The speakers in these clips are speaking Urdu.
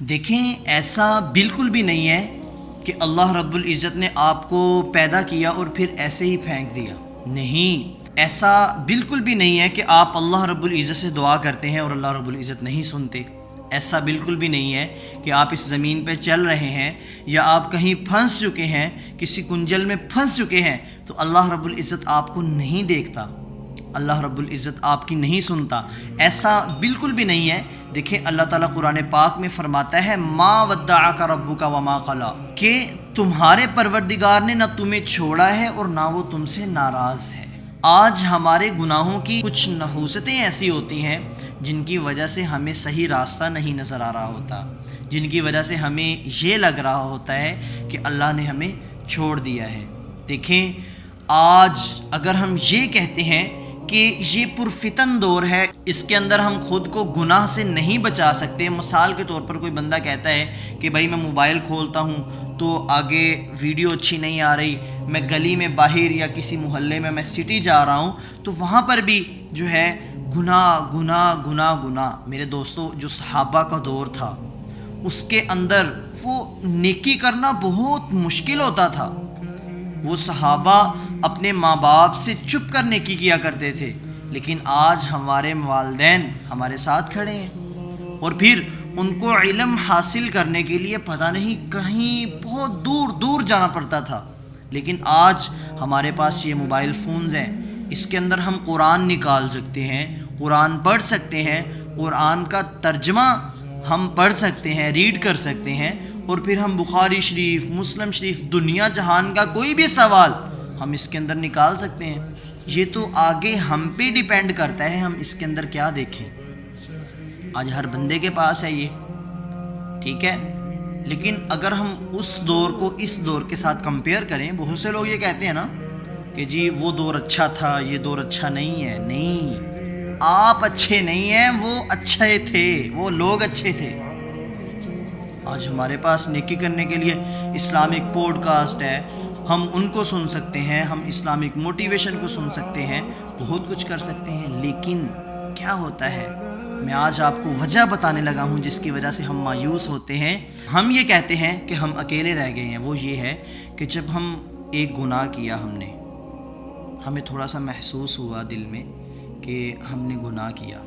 دیکھیں، ایسا بالکل بھی نہیں ہے کہ اللہ رب العزت نے آپ کو پیدا کیا اور پھر ایسے ہی پھینک دیا۔ نہیں، ایسا بالکل بھی نہیں ہے کہ آپ اللہ رب العزت سے دعا کرتے ہیں اور اللہ رب العزت نہیں سنتے۔ ایسا بالکل بھی نہیں ہے کہ آپ اس زمین پہ چل رہے ہیں یا آپ کہیں پھنس چکے ہیں، کسی کنجل میں پھنس چکے ہیں تو اللہ رب العزت آپ کو نہیں دیکھتا، اللہ رب العزت آپ کی نہیں سنتا۔ ایسا بالکل بھی نہیں ہے۔ دیکھیں، اللہ تعالیٰ قرآن پاک میں فرماتا ہے ما ودعک ربک وما قلی، کہ تمہارے پروردگار نے نہ تمہیں چھوڑا ہے اور نہ وہ تم سے ناراض ہے۔ آج ہمارے گناہوں کی کچھ نحوستیں ایسی ہوتی ہیں جن کی وجہ سے ہمیں صحیح راستہ نہیں نظر آ رہا ہوتا، جن کی وجہ سے ہمیں یہ لگ رہا ہوتا ہے کہ اللہ نے ہمیں چھوڑ دیا ہے۔ دیکھیں، آج اگر ہم یہ کہتے ہیں کہ یہ پرفتن دور ہے، اس کے اندر ہم خود کو گناہ سے نہیں بچا سکتے۔ مثال کے طور پر کوئی بندہ کہتا ہے کہ بھائی میں موبائل کھولتا ہوں تو آگے ویڈیو اچھی نہیں آ رہی، میں گلی میں باہر یا کسی محلے میں سٹی جا رہا ہوں تو وہاں پر بھی جو ہے گناہ گناہ گناہ گناہ۔ میرے دوستو، جو صحابہ کا دور تھا اس کے اندر وہ نیکی کرنا بہت مشکل ہوتا تھا۔ وہ صحابہ اپنے ماں باپ سے چھپ کر نیکی کیا کرتے تھے، لیکن آج ہمارے والدین ہمارے ساتھ کھڑے ہیں اور پھر ان کو علم حاصل کرنے کے لیے پتہ نہیں کہیں بہت دور دور جانا پڑتا تھا، لیکن آج ہمارے پاس یہ موبائل فونز ہیں، اس کے اندر ہم قرآن نکال سکتے ہیں، قرآن پڑھ سکتے ہیں، قرآن کا ترجمہ ہم پڑھ سکتے ہیں، ریڈ کر سکتے ہیں، اور پھر ہم بخاری شریف، مسلم شریف، دنیا جہان کا کوئی بھی سوال ہم اس کے اندر نکال سکتے ہیں۔ یہ تو آگے ہم پہ ڈیپینڈ کرتا ہے ہم اس کے اندر کیا دیکھیں۔ آج ہر بندے کے پاس ہے یہ، ٹھیک ہے، لیکن اگر ہم اس دور کو اس دور کے ساتھ کمپیئر کریں، بہت سے لوگ یہ کہتے ہیں نا کہ جی وہ دور اچھا تھا، یہ دور اچھا نہیں ہے۔ نہیں، آپ اچھے نہیں ہیں، وہ اچھے تھے، وہ لوگ اچھے تھے۔ آج ہمارے پاس نیکی کرنے کے لیے اسلامک پوڈ کاسٹ ہے، ہم ان کو سن سکتے ہیں، ہم اسلامک موٹیویشن کو سن سکتے ہیں، بہت کچھ کر سکتے ہیں، لیکن کیا ہوتا ہے، میں آج آپ کو وجہ بتانے لگا ہوں جس کی وجہ سے ہم مایوس ہوتے ہیں۔ ہم یہ کہتے ہیں کہ ہم اکیلے رہ گئے ہیں، وہ یہ ہے کہ جب ہم ایک گناہ کیا، ہمیں تھوڑا سا محسوس ہوا دل میں کہ ہم نے گناہ کیا،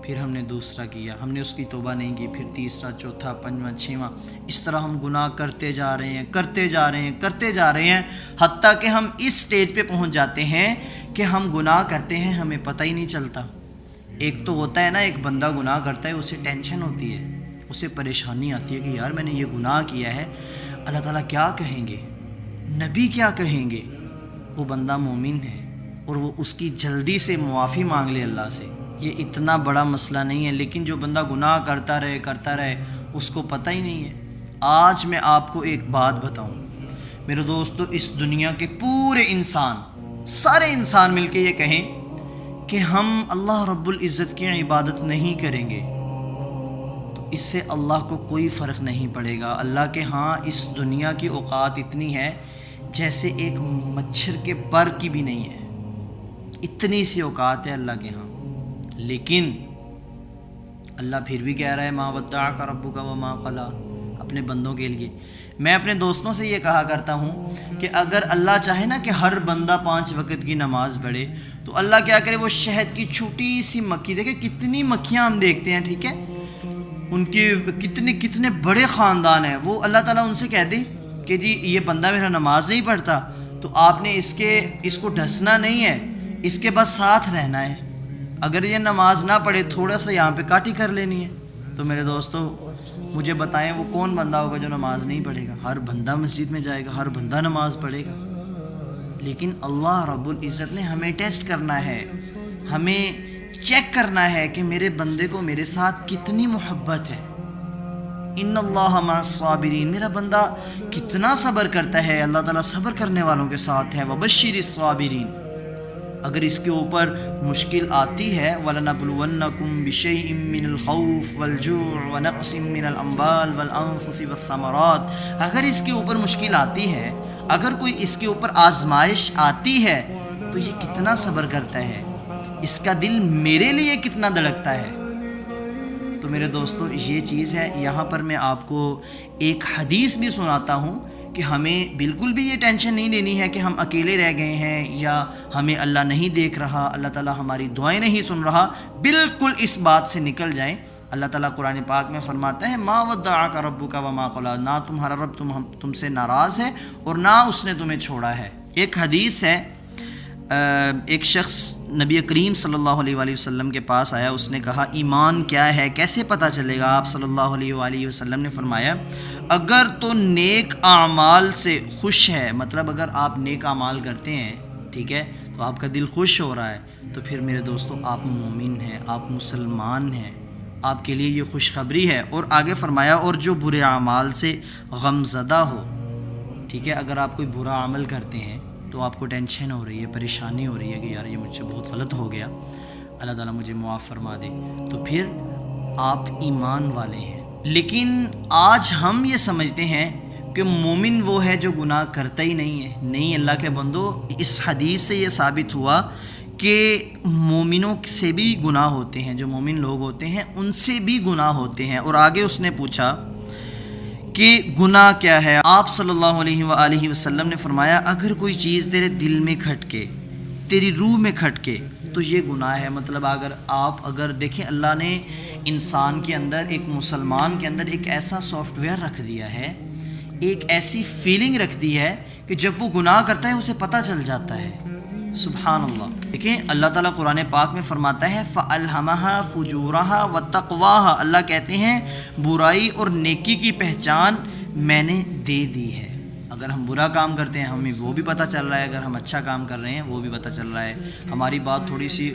پھر ہم نے دوسرا کیا، ہم نے اس کی توبہ نہیں کی، پھر تیسرا، چوتھا، پنجواں، چھواں، اس طرح ہم گناہ کرتے جا رہے ہیں، کرتے جا رہے ہیں، کرتے جا رہے ہیں، حتیٰ کہ ہم اس سٹیج پہ پہنچ جاتے ہیں کہ ہم گناہ کرتے ہیں، ہمیں پتہ ہی نہیں چلتا۔ ایک تو ہوتا ہے نا، ایک بندہ گناہ کرتا ہے، اسے ٹینشن ہوتی ہے، اسے پریشانی آتی ہے کہ یار میں نے یہ گناہ کیا ہے، اللہ تعالیٰ کیا کہیں گے، نبی کیا کہیں گے۔ وہ بندہ مومن ہے اور وہ اس کی جلدی سے معافی مانگ لے اللہ سے، یہ اتنا بڑا مسئلہ نہیں ہے، لیکن جو بندہ گناہ کرتا رہے اس کو پتہ ہی نہیں ہے۔ آج میں آپ کو ایک بات بتاؤں میرے دوستو، اس دنیا کے پورے انسان، سارے انسان مل کے یہ کہیں کہ ہم اللہ رب العزت کی عبادت نہیں کریں گے تو اس سے اللہ کو کوئی فرق نہیں پڑے گا۔ اللہ کے ہاں اس دنیا کی اوقات اتنی ہے جیسے ایک مچھر کے پر کی بھی نہیں ہے، اتنی سی اوقات ہے اللہ کے ہاں، لیکن اللہ پھر بھی کہہ رہا ہے ما ودعک ربک وما قلی اپنے بندوں کے لیے۔ میں اپنے دوستوں سے یہ کہا کرتا ہوں کہ اگر اللہ چاہے نا کہ ہر بندہ 5 وقت کی نماز پڑھے تو اللہ کیا کرے، وہ شہد کی چھوٹی سی مکھی، دیکھیں کتنی مکھیاں ہم دیکھتے ہیں، ٹھیک ہے، ان کے کتنے بڑے خاندان ہیں، وہ اللہ تعالیٰ ان سے کہہ دے کہ جی یہ بندہ میرا نماز نہیں پڑھتا تو آپ نے اس کو ڈھسنا نہیں ہے، اس کے بس ساتھ رہنا ہے، اگر یہ نماز نہ پڑھے تھوڑا سا یہاں پہ کاٹی کر لینی ہے۔ تو میرے دوستو مجھے بتائیں وہ کون بندہ ہوگا جو نماز نہیں پڑھے گا؟ ہر بندہ مسجد میں جائے گا، ہر بندہ نماز پڑھے گا، لیکن اللہ رب العزت نے ہمیں ٹیسٹ کرنا ہے، ہمیں چیک کرنا ہے کہ میرے بندے کو میرے ساتھ کتنی محبت ہے۔ ان اللہ مع الصابرین، میرا بندہ کتنا صبر کرتا ہے، اللہ تعالیٰ صبر کرنے والوں کے ساتھ ہے۔ وبشر الصابرین، اگر اس کے اوپر مشکل آتی ہے وَلَنَبْلُوَنَّكُمْ بِشَيْءٍ مِّنَ الْخَوْفِ وَالْجُوعِ وَنَقْصٍ مِّنَ الْأَمْوَالِ وَالْأَنفُسِ وَالثَّمَرَاتِ، اگر اس کے اوپر مشکل آتی ہے، اگر کوئی اس کے اوپر آزمائش آتی ہے تو یہ کتنا صبر کرتا ہے، اس کا دل میرے لیے کتنا دھڑکتا ہے۔ تو میرے دوستو یہ چیز ہے. یہاں پر میں آپ کو ایک حدیث بھی سناتا ہوں کہ ہمیں بالکل بھی یہ ٹینشن نہیں لینی ہے کہ ہم اکیلے رہ گئے ہیں یا ہمیں اللہ نہیں دیکھ رہا, اللہ تعالیٰ ہماری دعائیں نہیں سن رہا. بالکل اس بات سے نکل جائیں. اللہ تعالیٰ قرآن پاک میں فرماتا ہے ما ودعک ربک وما قلی, نہ تمہارا رب تم سے ناراض ہے اور نہ اس نے تمہیں چھوڑا ہے. ایک حدیث ہے, ایک شخص نبی کریم صلی اللہ علیہ وآلہ وسلم کے پاس آیا. اس نے کہا ایمان کیا ہے, کیسے پتہ چلے گا؟ آپ صلی اللہ علیہ وآلہ وسلم نے فرمایا اگر تو نیک اعمال سے خوش ہے, مطلب اگر آپ نیک اعمال کرتے ہیں, ٹھیک ہے, تو آپ کا دل خوش ہو رہا ہے, تو پھر میرے دوستو آپ مومن ہیں, آپ مسلمان ہیں, آپ کے لیے یہ خوشخبری ہے. اور آگے فرمایا اور جو برے اعمال سے غم زدہ ہو, ٹھیک ہے, اگر آپ کوئی برا عمل کرتے ہیں تو آپ کو ٹینشن ہو رہی ہے, پریشانی ہو رہی ہے کہ یار یہ مجھ سے بہت غلط ہو گیا, اللہ تعالیٰ مجھے معاف فرما دے, تو پھر آپ ایمان والے ہیں. لیکن آج ہم یہ سمجھتے ہیں کہ مومن وہ ہے جو گناہ کرتا ہی نہیں ہے. نہیں اللہ کے بندو, اس حدیث سے یہ ثابت ہوا کہ مومنوں سے بھی گناہ ہوتے ہیں, جو مومن لوگ ہوتے ہیں ان سے بھی گناہ ہوتے ہیں. اور آگے اس نے پوچھا کہ گناہ کیا ہے؟ آپ صلی اللہ علیہ وآلہ وسلم نے فرمایا اگر کوئی چیز تیرے دل میں کھٹکے, تیری روح میں کھٹکے, تو یہ گناہ ہے. مطلب اگر دیکھیں, اللہ نے انسان کے اندر, ایک مسلمان کے اندر ایک ایسا سافٹ ویئر رکھ دیا ہے, ایک ایسی فیلنگ رکھ دی ہے کہ جب وہ گناہ کرتا ہے اسے پتہ چل جاتا ہے. سبحان اللہ. دیکھیں اللہ تعالیٰ قرآن پاک میں فرماتا ہے فَأَلْهَمَهَا فُجُورَهَا وَتَقْوَاهَا, اللہ کہتے ہیں برائی اور نیکی کی پہچان میں نے دے دی ہے. اگر ہم برا کام کرتے ہیں ہمیں وہ بھی پتہ چل رہا ہے, اگر ہم اچھا کام کر رہے ہیں وہ بھی پتہ چل رہا ہے. ہماری بات تھوڑی سی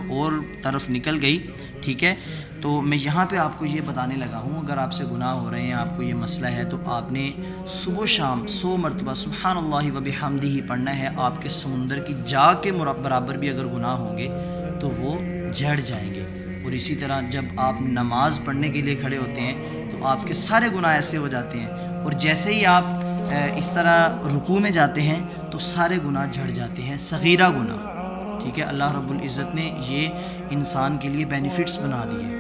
اور طرف نکل گئی, ٹھیک ہے. تو میں یہاں پہ آپ کو یہ بتانے لگا ہوں, اگر آپ سے گناہ ہو رہے ہیں, آپ کو یہ مسئلہ ہے, تو آپ نے صبح و شام 100 مرتبہ سبحان اللہ و بحمدہ پڑھنا ہے. آپ کے سمندر کی جا کے برابر بھی اگر گناہ ہوں گے تو وہ جھڑ جائیں گے. اور اسی طرح جب آپ نماز پڑھنے کے لیے کھڑے ہوتے ہیں تو آپ کے سارے گناہ ایسے ہو جاتے ہیں, اور جیسے ہی آپ اس طرح رکوع میں جاتے ہیں تو سارے گناہ جھڑ جاتے ہیں, صغیرہ گناہ, ٹھیک ہے. اللہ رب العزت نے یہ انسان کے لیے بینیفٹس بنا دیے.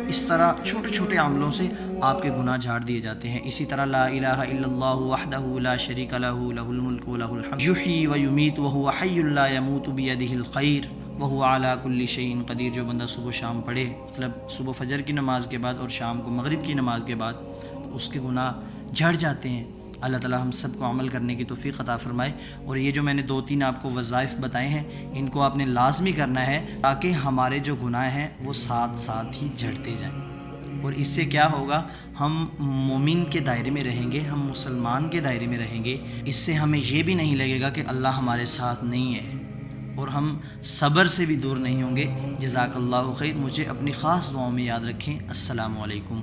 اس طرح چھوٹے چھوٹے عملوں سے آپ کے گناہ جھاڑ دیے جاتے ہیں. اسی طرح لا الہ الا اللہ وحدہ لا شریک لہ لہ الملک و لہ الحمد یحیی و یمیت وہو حی لا یموت بیدہ الخیر وہو علی کل شیء قدیر. جو بندہ صبح شام پڑھے, مطلب صبح فجر کی نماز کے بعد اور شام کو مغرب کی نماز کے بعد, تو اس کے گناہ جھڑ جاتے ہیں. اللہ تعالیٰ ہم سب کو عمل کرنے کی توفیق عطا فرمائے. اور یہ جو میں نے 2-3 آپ کو وظائف بتائے ہیں, ان کو آپ نے لازمی کرنا ہے تاکہ ہمارے جو گناہ ہیں وہ ساتھ ساتھ ہی جھڑتے جائیں. اور اس سے کیا ہوگا, ہم مومن کے دائرے میں رہیں گے, ہم مسلمان کے دائرے میں رہیں گے. اس سے ہمیں یہ بھی نہیں لگے گا کہ اللہ ہمارے ساتھ نہیں ہے, اور ہم صبر سے بھی دور نہیں ہوں گے. جزاک اللہ خیر. مجھے اپنی خاص دعاؤں میں یاد رکھیں. السلام علیکم.